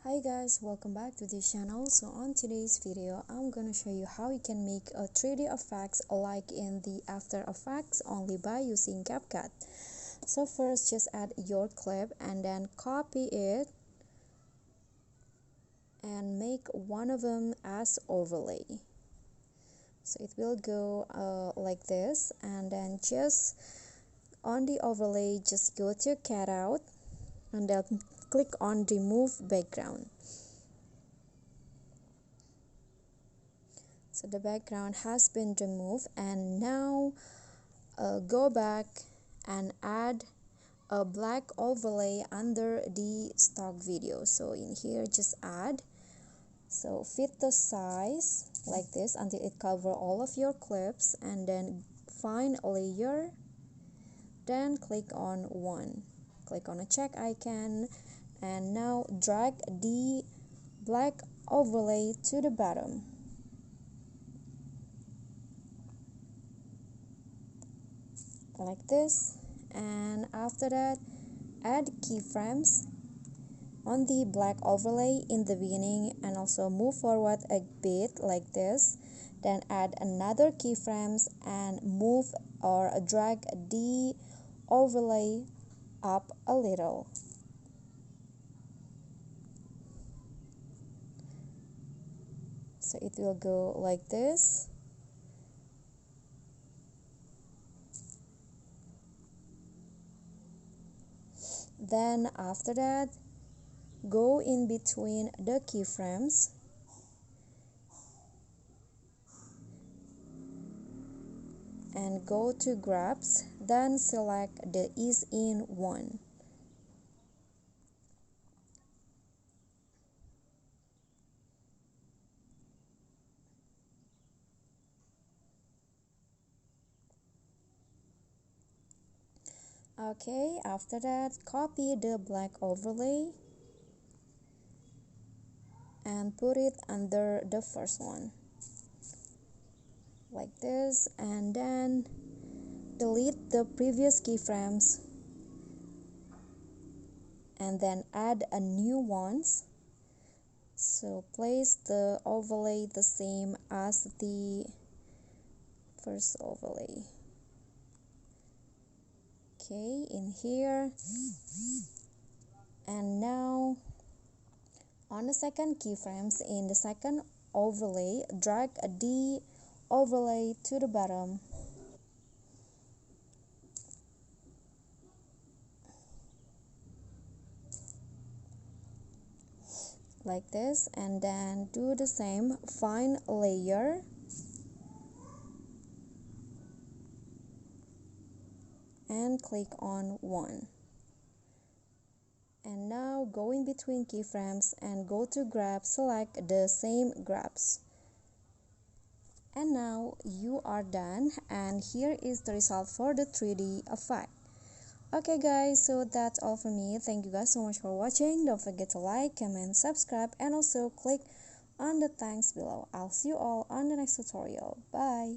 Hi guys, welcome back to this channel. So on today's video I'm gonna show you how you can make a 3D effects like in the After Effects only by using CapCut. So first just add your clip and then copy it and make one of them as overlay. So it will go like this, and then just on the overlay just go to cutout and then click on remove background. So the background has been removed, and now go back and add a black overlay under the stock video. So in here just add, so fit the size like this until it cover all of your clips, and then find a layer, then click on one, click on a check icon, and now drag the black overlay to the bottom like this. And after that add keyframes on the black overlay in the beginning and also move forward a bit like this, then add another keyframes and move or drag the overlay up a little. So it will go like this. Then after that go in between the keyframes and go to grabs, then select the ease in one. Okay, after that copy the black overlay and put it under the first one like this, and then delete the previous keyframes and then add a new ones. So place the overlay the same as the first overlay. Okay, in here, and now on the second keyframes in the second overlay drag the overlay to the bottom like this, and then do the same, find layer and click on one, and now go in between keyframes and go to grab, select the same grabs, and now you are done. And here is the result for the 3D effect. Okay guys, so that's all for me. Thank you guys so much for watching. Don't forget to like, comment, subscribe, and also click on the thanks below. I'll see you all on the next tutorial. Bye.